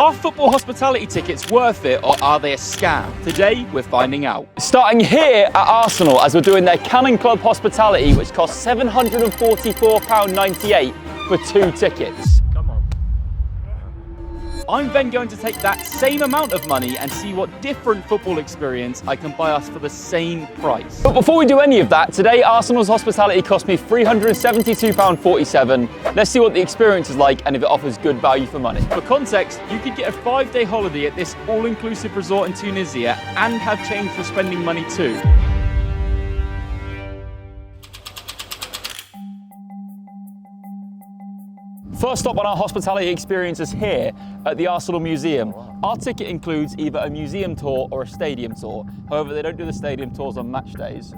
Are football hospitality tickets worth it, or are they a scam? Today, we're finding out. Starting here at Arsenal, as we're doing their Cannon Club hospitality, which costs £744.98 for 2 tickets. Come on. I'm then going to take that same amount of money and see what different football experience I can buy us for the same price. But before we do any of that, today Arsenal's hospitality cost me £372.47. Let's see what the experience is like and if it offers good value for money. For context, you could get a 5-day holiday at this all-inclusive resort in Tunisia and have change for spending money too. First stop on our hospitality experience is here at the Arsenal Museum. Our ticket includes either a museum tour or a stadium tour. However, they don't do the stadium tours on match days,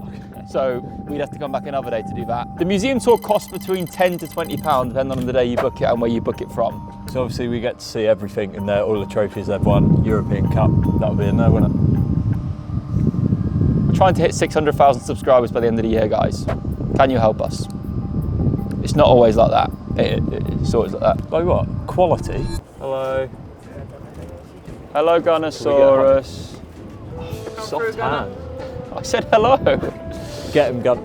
so we'd have to come back another day to do that. The museum tour costs between £10 to £20, depending on the day you book it and where you book it from. So obviously we get to see everything in there, all the trophies they've won, European Cup, that'll be in there, won't it? We're trying to hit 600,000 subscribers by the end of the year, guys. Can you help us? It's not always like that. It's always like that. Like what? Quality? Hello. Hello, Gunnosaurus. Soft hand. I said hello. Get him, Gun.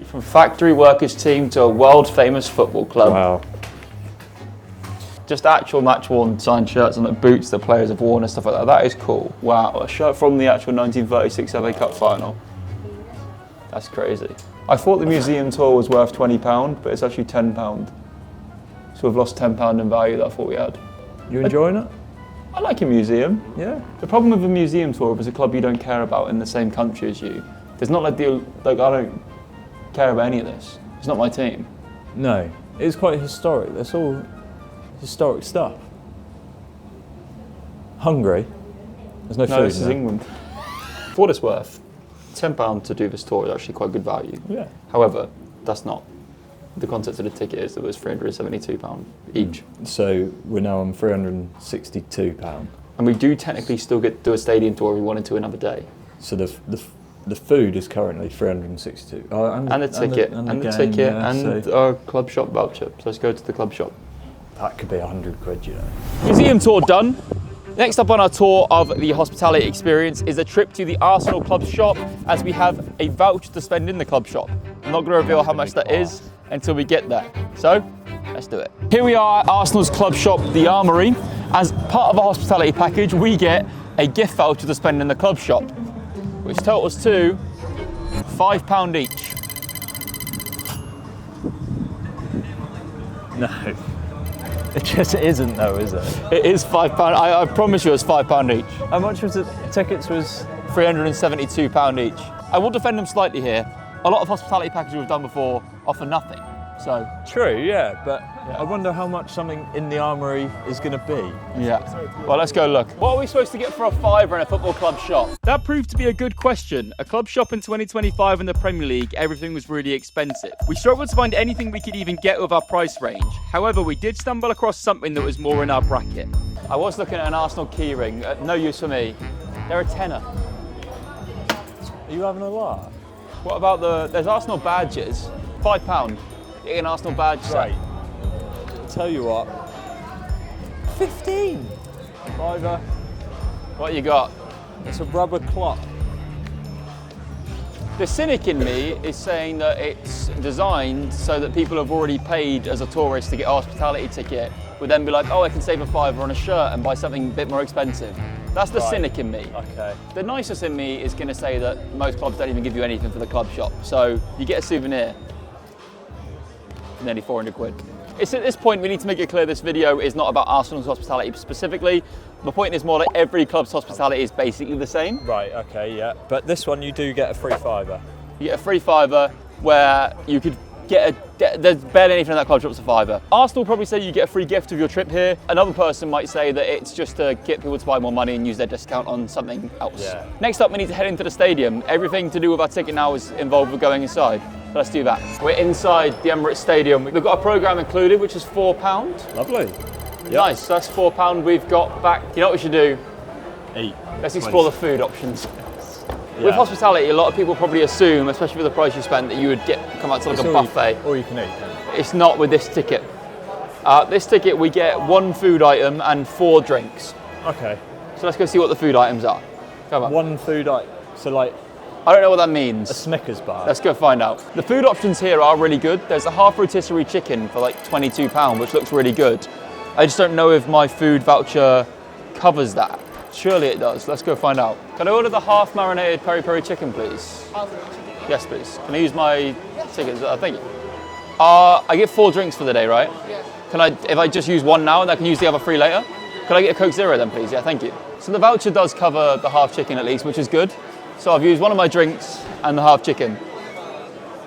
From factory workers team to a world famous football club. Wow. Just actual match worn signed shirts and the boots that players have worn and stuff like that. That is cool. Wow, a shirt from the actual 1936 FA Cup final. That's crazy. I thought the museum tour was worth £20, but it's actually £10. So we've lost £10 in value that I thought we had. You enjoying it? I like a museum. Yeah. The problem with a museum tour is a club you don't care about in the same country as you. There's not like I don't care about any of this. It's not my team. No, it's quite historic. That's all historic stuff. Hungry? There's no food. No, this is in there. England. For what it's worth, £10 to do this tour is actually quite good value. Yeah. However, that's not. The concept of the ticket is that it was £372 each. So we're now on £362. And we do technically still get to do a stadium tour if we wanted to another day. So the food is currently £362. Oh, And the ticket, and our club shop voucher. So let's go to the club shop. That could be £100, you know. Museum tour done. Next up on our tour of the hospitality experience is a trip to the Arsenal club shop, as we have a voucher to spend in the club shop. I'm not going to reveal how much that is until we get there. So, let's do it. Here we are at Arsenal's club shop, the Armoury. As part of our hospitality package, we get a gift voucher to spend in the club shop, which totals to £5 each. No. It just isn't though, is it? It is £5. I promise you it's £5 each. How much was it? Tickets was £372 each. I will defend them slightly here. A lot of hospitality packages we've done before offer nothing. So true, yeah, but I wonder how much something in the Armoury is going to be. yeah. Well, let's go look. What are we supposed to get for a £5 in a football club shop? That proved to be a good question. A club shop in 2025 in the Premier League, everything was really expensive. We struggled to find anything we could even get with our price range. However, we did stumble across something that was more in our bracket. I was looking at an Arsenal keyring. No use for me. They're a tenner. Are you having a laugh? What about there's Arsenal badges, £5. Get an Arsenal badge set. Right. Tell you what. 15. Fiver. What you got? It's a rubber clock. The cynic in me is saying that it's designed so that people have already paid as a tourist to get a hospitality ticket would then be like, oh, I can save a £5 on a shirt and buy something a bit more expensive. That's the cynic in me. Okay. The nicest in me is going to say that most clubs don't even give you anything for the club shop. So you get a souvenir. Nearly £400. It's at this point we need to make it clear this video is not about Arsenal's hospitality specifically. The point is more that every club's hospitality is basically the same. Right, okay, yeah. But this one you do get a free £5. You get a free £5 where you could get there's barely anything in that club shop's a £5. Arsenal probably say you get a free gift of your trip here. Another person might say that it's just to get people to buy more money and use their discount on something else. Yeah. Next up, we need to head into the stadium. Everything to do with our ticket now is involved with going inside. So let's do that. We're inside the Emirates Stadium. We've got a programme included, which is £4. Lovely. Yep. Nice, so that's £4 we've got back. You know what we should do? Eat. Let's explore the food options. Yeah. With hospitality, a lot of people probably assume, especially for the price you spent, that you would come out to like a buffet. All you can eat. It's not with this ticket. This ticket, we get 1 food item and 4 drinks. Okay. So let's go see what the food items are. Come on. 1 food item. So like I don't know what that means. a Snickers bar. Let's go find out. The food options here are really good. There's a half rotisserie chicken for like £22, which looks really good. I just don't know if my food voucher covers that. Surely it does. Let's go find out. Can I order the half marinated peri-peri chicken, please? Yes, please. Can I use my tickets? Thank you. I get 4 drinks for the day, right? Yeah. Can I, if I just use 1 now and I can use the other 3 later? Could I get a Coke Zero then, please? Yeah, thank you. So the voucher does cover the half chicken at least, which is good. So I've used 1 of my drinks and the half chicken.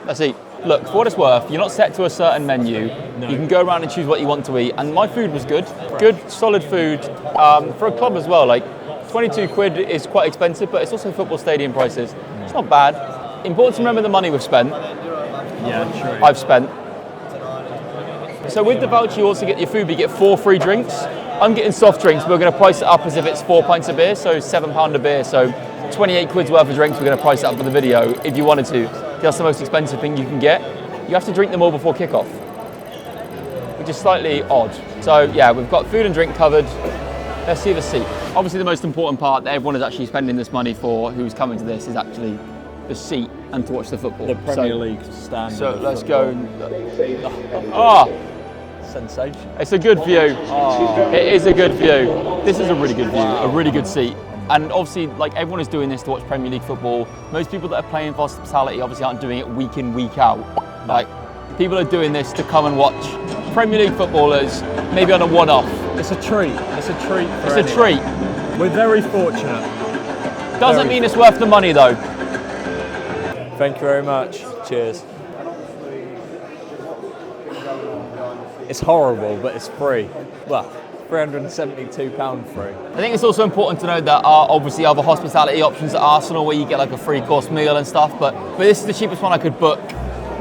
Let's eat. Look, for what it's worth, you're not set to a certain menu. No. You can go around and choose what you want to eat. And my food was good. Good, solid food. For a club as well, like 22 quid is quite expensive, but it's also football stadium prices. It's not bad. Important to remember the money we've spent. Yeah, true. I've spent. So with the voucher, you also get your food, but you get 4 free drinks. I'm getting soft drinks, but we're going to price it up as if it's 4 pints of beer, so £7 a beer. So 28 quid's worth of drinks, we're going to price it up for the video if you wanted to. That's the most expensive thing you can get. You have to drink them all before kickoff, which is slightly odd. So yeah, we've got food and drink covered. Let's see the seat. Obviously the most important part that everyone is actually spending this money for, who's coming to this, is actually the seat and to watch the football. The Premier League stand. So let's go. Sensation. It's a good view. It is a good view. This is a really good view, a really good seat. And obviously, like, everyone is doing this to watch Premier League football. Most people that are playing for hospitality obviously aren't doing it week in, week out. Like, people are doing this to come and watch Premier League footballers, maybe on a one-off. It's a treat. It's a treat for It's a treat. We're very fortunate. Doesn't mean it's worth the money though. Thank you very much. Cheers. It's horrible, but it's free. Well, £372 free. I think it's also important to note that there are obviously other hospitality options at Arsenal where you get like a 3-course meal and stuff, but this is the cheapest one I could book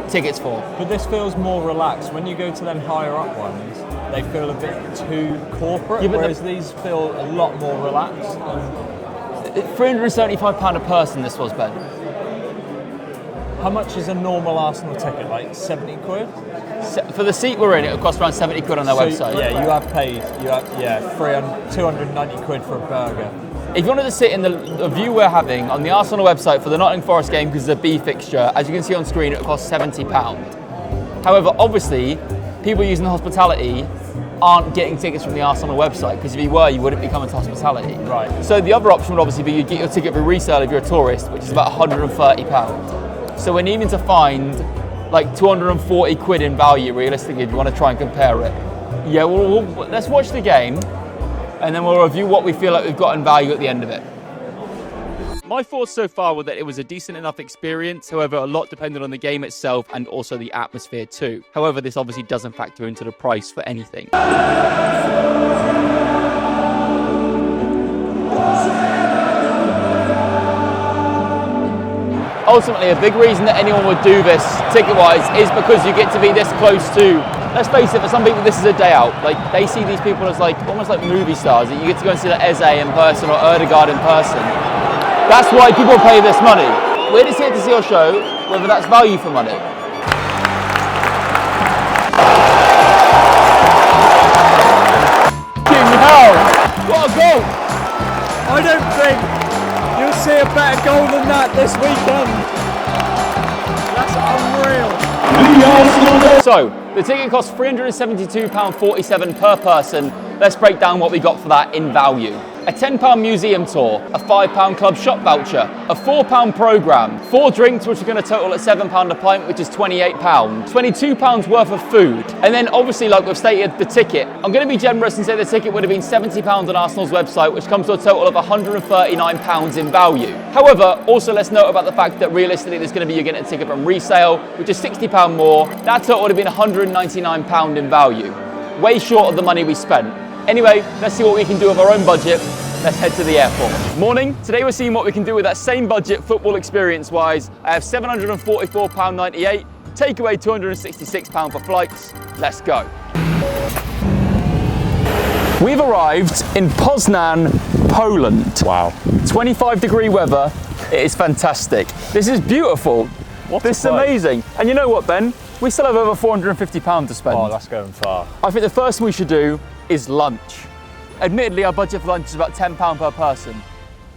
tickets for. But this feels more relaxed. When you go to them higher up ones, they feel a bit too corporate, yeah, whereas these feel a lot more relaxed. £375 a person this was, Ben. How much is a normal Arsenal ticket? Like 70 quid? For the seat we're in, it would cost around 70 quid on their website. Yeah, you have paid. You have 290 quid for a burger. If you wanted to sit in the view we're having on the Arsenal website for the Nottingham Forest game, because it's a B fixture, as you can see on screen, it would cost £70. However, obviously, people using the hospitality aren't getting tickets from the Arsenal website, because if you were, you wouldn't be coming to hospitality. Right. So the other option would obviously be you'd get your ticket for resale if you're a tourist, which is about £130. So we're needing to find like 240 quid in value, realistically, if you want to try and compare it. Yeah, let's watch the game, and then we'll review what we feel like we've got in value at the end of it. My thoughts so far were that it was a decent enough experience, however, a lot depended on the game itself and also the atmosphere too. However, this obviously doesn't factor into the price for anything. Ultimately, a big reason that anyone would do this ticket-wise is because you get to be this close to, let's face it, for some people this is a day out. Like, they see these people as like almost like movie stars. You get to go and see like Eze in person or Erdegaard in person. That's why people pay this money. We're just here to see your show, whether that's value for money. King hell! What a goal! I don't think you'll see a better goal than that this weekend. That's unreal. So, the ticket costs £372.47 per person. Let's break down what we got for that in value. A £10 museum tour, a £5 club shop voucher, a £4 programme, 4 drinks which are going to total at £7 a pint, which is £28, £22 worth of food, and then obviously, like we've stated, the ticket. I'm going to be generous and say the ticket would have been £70 on Arsenal's website, which comes to a total of £139 in value. However, also let's note about the fact that realistically there's going to be, you're getting a ticket from resale, which is £60 more. That total would have been £199 in value. Way short of the money we spent. Anyway, let's see what we can do with our own budget. Let's head to the airport. Morning. Today we're seeing what we can do with that same budget football experience-wise. I have £744.98, takeaway £266 for flights. Let's go. We've arrived in Poznan, Poland. Wow. 25-degree weather. It is fantastic. This is beautiful. This is amazing. And you know what, Ben? We still have over £450 to spend. Oh, that's going far. I think the first thing we should do is lunch. Admittedly, our budget for lunch is about £10 per person.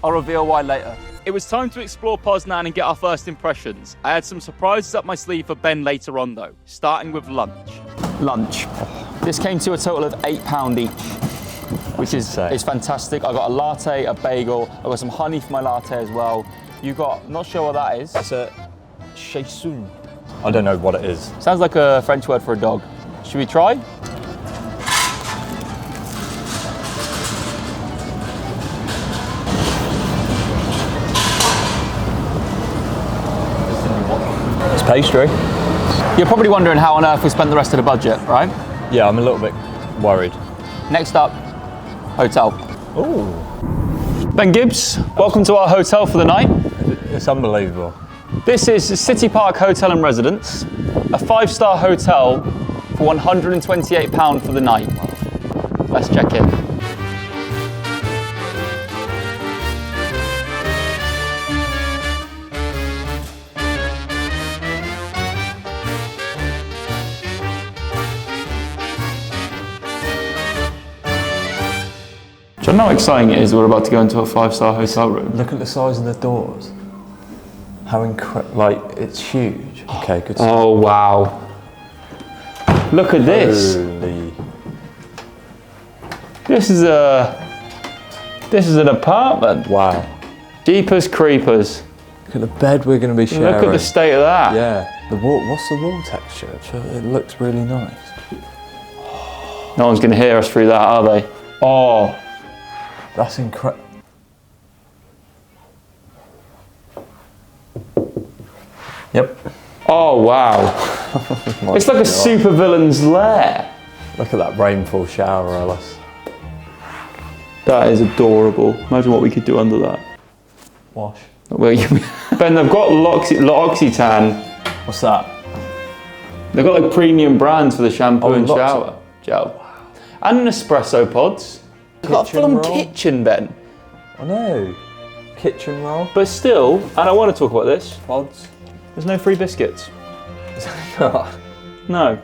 I'll reveal why later. It was time to explore Poznan and get our first impressions. I had some surprises up my sleeve for Ben later on though, starting with lunch. Lunch. This came to a total of £8 each, which is fantastic. I got a latte, a bagel, I got some honey for my latte as well. You got, not sure what that is. It's a chassoon. I don't know what it is. Sounds like a French word for a dog. Should we try? It's pastry. You're probably wondering how on earth we spent the rest of the budget, right? Yeah, I'm a little bit worried. Next up, hotel. Ooh. Ben Gibbs, welcome to our hotel for the night. It's unbelievable. This is City Park Hotel and Residence, a 5-star hotel for £128 for the night. Let's check in. Do you know how exciting it is we're about to go into a 5-star hotel room? Look at the size of the doors. How like, it's huge. Okay, good. Oh, wow. Look at this. Holy. This is an apartment. Wow. Jeepers creepers. Look at the bed we're going to be sharing. Look at the state of that. Yeah. The wall, what's the wall texture? It looks really nice. No one's going to hear us through that, are they? Oh. That's incredible. Yep. Oh, wow. It's like a supervillain's lair. Look at that rainfall shower, Ellis. That is adorable. Imagine what we could do under that. Wash. Ben, they've got L'Occitane. What's that? They've got like premium brands for the shampoo and L'Occitane. shower gel. And Nespresso pods. They've got a full-on kitchen, Ben. I know. Kitchen roll. But still, and I want to talk about this, Pods. there's no free biscuits. No.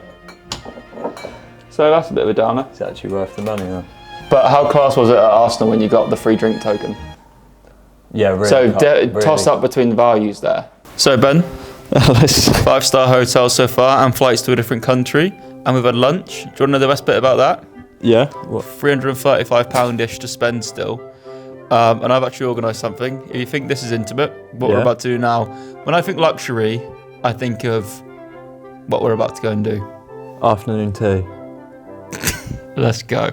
So that's a bit of a downer. It's actually worth the money, though. But how class was it at Arsenal when you got the free drink token? Yeah, really. So really. toss up between the values there. So Ben, this 5-star hotel so far and flights to a different country. And we've had lunch. Do you want to know the best bit about that? Yeah. What? £335-ish to spend still. And I've actually organised something. If you think this is intimate, what we're about to do now, when I think luxury, I think of what we're about to go and do. Afternoon tea. Let's go.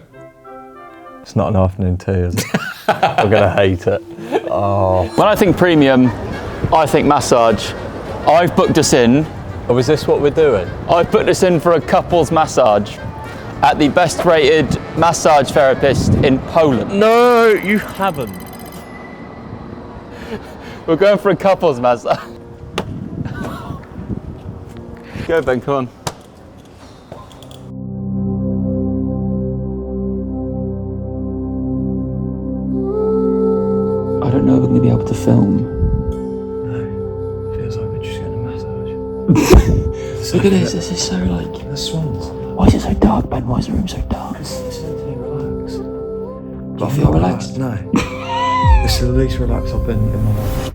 It's not an afternoon tea, is it? We're going to hate it. Oh. When I think premium, I think massage. I've booked us in. Oh, is this what we're doing? I've booked us in for a couples massage at the best rated massage therapist in Poland. No, you haven't. We're going for a couples massage. Go Ben, come on. I don't know if we're going to be able to film. No, feels like we're just getting a massage. Look at this, this is so like... The swans. Why is it so dark, Ben? Why is the room so dark? This is to relax. Do you feel relaxed? No. This is the least relaxed I've been in my life.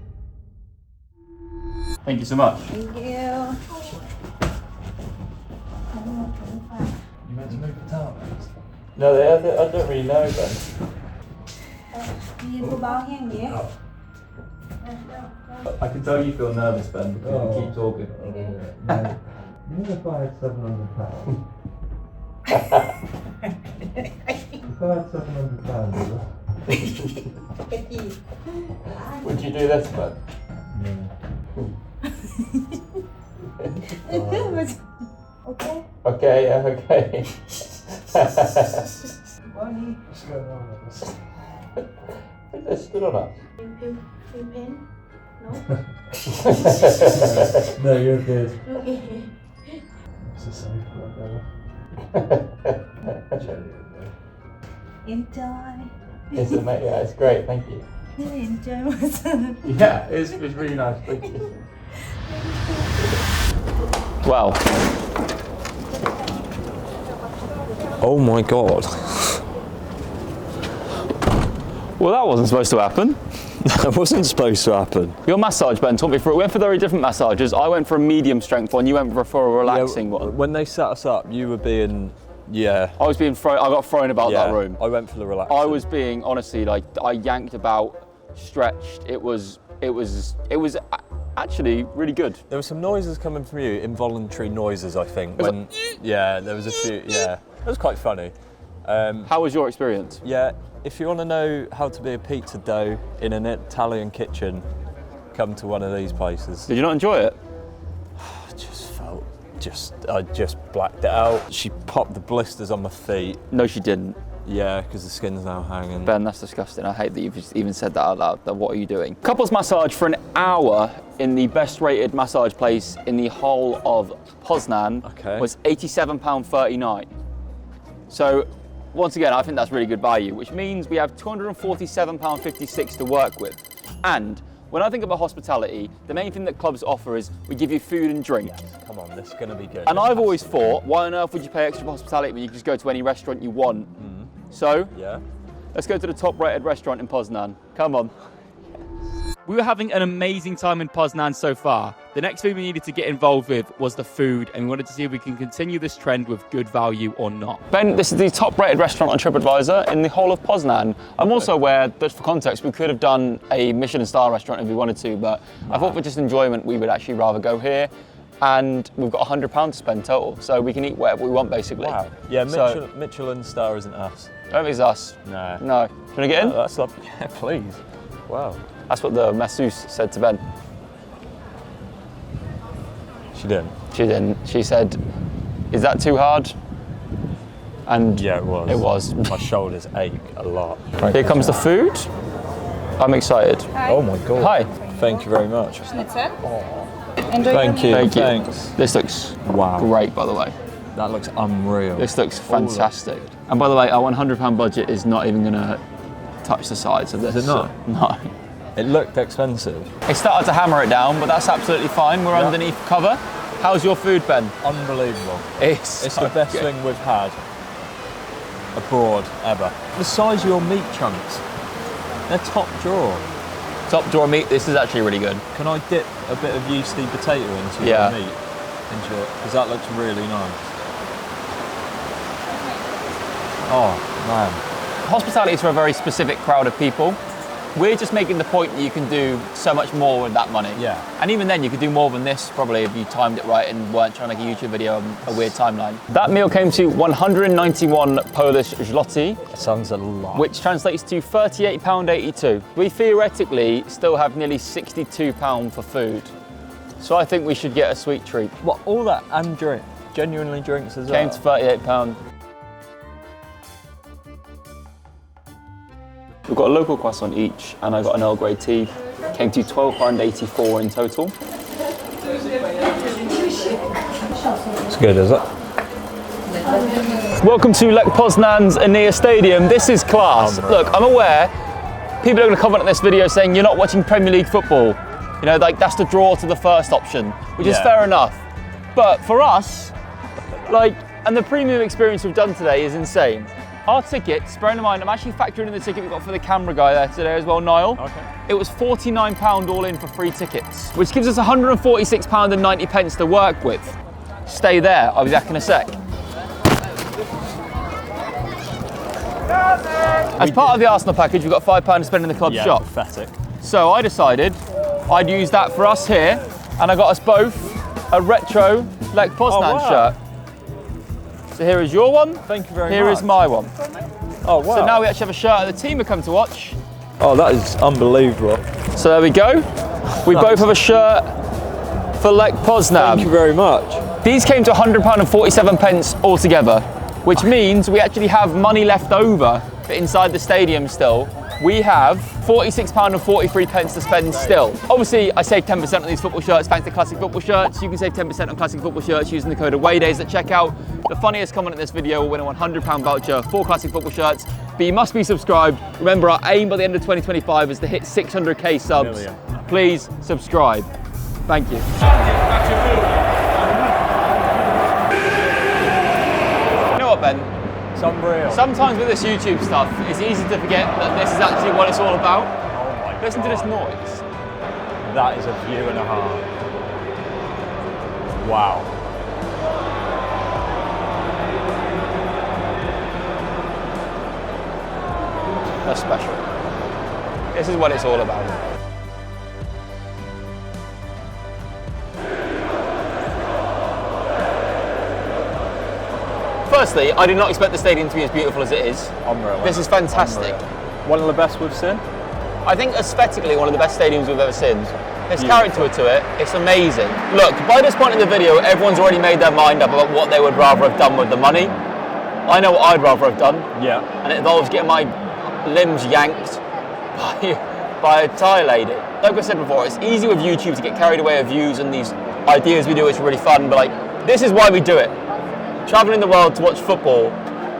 Thank you so much. Thank you. You meant to move the towel? No, I don't really know, Ben. Nhìn cô báo nghe nhé. I can tell you feel nervous, Ben, because you keep talking. You know if I had £700? If I had £700, Would you do this, Ben? Okay. Okay, okay. What's going on with this? They're still on us. You pen? No? No, you're good. Okay. It's a safe word, Enjoy. Yeah, it's great, thank you. Really enjoy massage. Yeah, it's really nice, thank you. Wow. Oh my God. Well, that wasn't supposed to happen. That wasn't supposed to happen. Your massage, Ben, talk me through it. We went for very different massages. I went for a medium strength one, you went for a relaxing one. When they set us up, you were being, yeah. I was being thrown, I got thrown about that room. I went for the relaxing. I was being, honestly, like, I yanked about, stretched. It was actually really good. There were some noises coming from you, involuntary noises, I think. When, yeah, there was a few, yeah. It was quite funny. How was your experience? Yeah, if you want to know how to be a pizza dough in an Italian kitchen, come to one of these places. Did you not enjoy it? I just blacked it out. She popped the blisters on my feet. No, she didn't. Yeah, because the skin's now hanging. Ben, that's disgusting. I hate that you've just even said that out loud. What are you doing? Couples massage for an hour in the best rated massage place in the whole of Poznan was £87.39. So, once again, I think that's really good value, which means we have £247.56 to work with. And when I think about hospitality, the main thing that clubs offer is we give you food and drink. Yes, come on, this is going to be good. And I've always thought, why on earth would you pay extra for hospitality when you can just go to any restaurant you want? So, let's go to the top rated restaurant in Poznan. Come on. We were having an amazing time in Poznan so far. The next thing we needed to get involved with was the food, and we wanted to see if we can continue this trend with good value or not. Ben, this is the top rated restaurant on TripAdvisor in the whole of Poznan. I'm also aware that, for context, we could have done a Michelin star restaurant if we wanted to, but I thought for just enjoyment we would actually rather go here. And we've got £100 to spend total, so we can eat whatever we want basically. Wow. Yeah, Michelin star isn't us. I don't think it's us. No. No. Do you want to get in? That's lovely. Yeah, please. Wow. That's what the masseuse said to Ben. She didn't? She didn't. She said, is that too hard? And yeah, it was. It was. My shoulders ache a lot. Here comes the food. I'm excited. Hi. Oh my God. Hi. Thank you very much. Schnitzel. Enjoy Thank you. Thank you. Thanks. This looks wow. great, by the way. That looks unreal. This looks fantastic. And by the way, our £100 budget is not even going to touch the sides of this. Is it not? So, no. It looked expensive. They started to hammer it down, but that's absolutely fine. We're underneath cover. How's your food, Ben? Unbelievable. It's so the best thing we've had abroad ever. The size of your meat chunks, they're top drawer. Top drawer meat, this is actually really good. Can I dip a bit of yeasty potato into your meat? Because that looks really nice. Oh, man. Hospitality is for a very specific crowd of people. We're just making the point that you can do so much more with that money. Yeah. And even then, you could do more than this, probably, if you timed it right and weren't trying to make a YouTube video on a weird timeline. That meal came to 191 Polish zloty. Sounds a lot. Which translates to £38.82. We theoretically still have nearly £62 for food. So I think we should get a sweet treat. What, all that and drink? Genuinely drinks as well? Came to £38. We've got a local croissant each, and I got an Earl Grey tea. Came to £12.84 in total. It's good, is it? Welcome to Lech Poznan's Emirates Stadium. This is class. Look, I'm aware people are going to comment on this video saying you're not watching Premier League football. You know, like that's the draw to the first option, which is fair enough. But for us, like, and the premium experience we've done today is insane. Our tickets, bearing in mind, I'm actually factoring in the ticket we got for the camera guy there today as well, Niall. Okay. It was £49 all in for 3 tickets, which gives us £146.90 to work with. Stay there, I'll be back in a sec. As part of the Arsenal package, we've got £5 to spend in the club shop. Pathetic. So I decided I'd use that for us here, and I got us both a retro Lech Poznan shirt. So here is your one. Thank you very much. Here is my one. Oh, wow. So now we actually have a shirt that the team have come to watch. Oh, that is unbelievable. So there we go. We both have a shirt for Lech Poznan. Thank you very much. These came to £100.47 altogether, which means we actually have money left over inside the stadium still. We have £46.43 to spend still. Obviously, I saved 10% on these football shirts thanks to Classic Football Shirts. You can save 10% on Classic Football Shirts using the code AWAYDAYS at checkout. The funniest comment in this video will win a £100 voucher for Classic Football Shirts, but you must be subscribed. Remember, our aim by the end of 2025 is to hit 600k subs. Please subscribe. Thank you. It's unreal. Sometimes with this YouTube stuff, it's easy to forget that this is actually what it's all about. Oh my Listen to this God. noise. That is a view and a half. Wow. That's special. This is what it's all about. Firstly, I did not expect the stadium to be as beautiful as it is. Unreal. This is fantastic. Unreal. One of the best we've seen. I think aesthetically one of the best stadiums we've ever seen. There's Beautiful. character to it, it's amazing. Look, by this point in the video, everyone's already made their mind up about what they would rather have done with the money. I know what I'd rather have done, Yeah. and it involves getting my limbs yanked by a Thai lady. Like I said before, it's easy with YouTube to get carried away with views and these ideas we do, which are really fun, but like, this is why we do it. Traveling the world to watch football,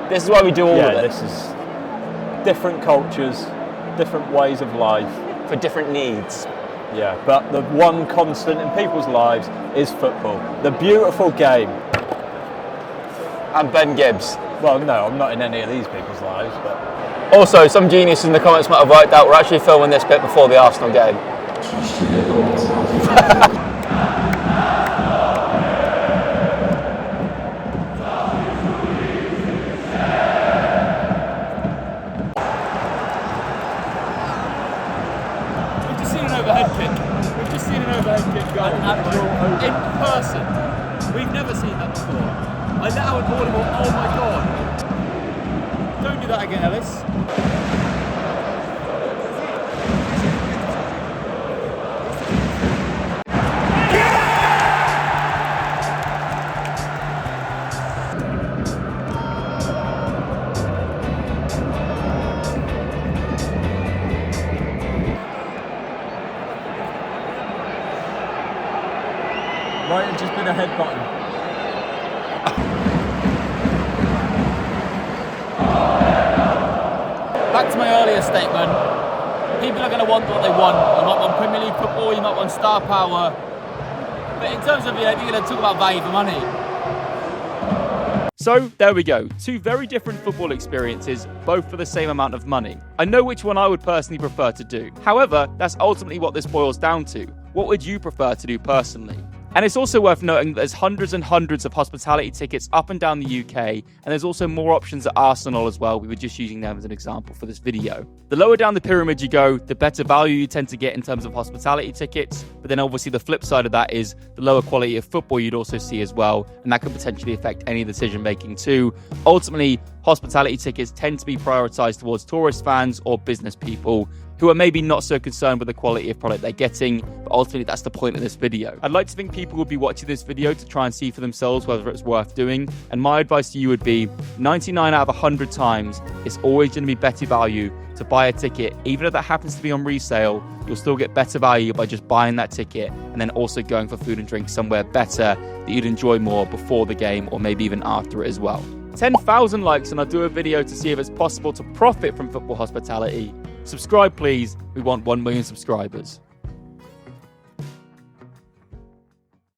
this is why we do all of Yeah, it. this is different cultures, different ways of life. For different needs. Yeah, but the one constant in people's lives is football. The beautiful game. And Ben Gibbs. Well, no, I'm not in any of these people's lives, but Also, some genius in the comments might have worked out we're actually filming this bit before the Arsenal game. We've just seen an overhead kick. We've just seen an overhead kick go in person. We've never seen that before. I let out an audible, oh my god. Don't do that again, Ellis. right, it's just been a head button. Back to my earlier statement, people are going to want what they want. You might want Premier League football, you might want star power. But in terms of, you're going to talk about value for money. So there we go, two very different football experiences, both for the same amount of money. I know which one I would personally prefer to do. However, that's ultimately what this boils down to. What would you prefer to do personally? And it's also worth noting that there's hundreds and hundreds of hospitality tickets up and down the UK, and there's also more options at Arsenal as well. We were just using them as an example for this video. The lower down the pyramid you go, the better value you tend to get in terms of hospitality tickets, but then obviously the flip side of that is the lower quality of football you'd also see as well, and that could potentially affect any decision making too. Ultimately, hospitality tickets tend to be prioritized towards tourist fans or business people who are maybe not so concerned with the quality of product they're getting, but ultimately that's the point of this video. I'd like to think people would be watching this video to try and see for themselves whether it's worth doing, and my advice to you would be 99 out of 100 times, it's always going to be better value to buy a ticket. Even if that happens to be on resale, you'll still get better value by just buying that ticket and then also going for food and drink somewhere better that you'd enjoy more before the game or maybe even after it as well. 10,000 likes and I'll do a video to see if it's possible to profit from football hospitality. Subscribe please, we want 1 million subscribers.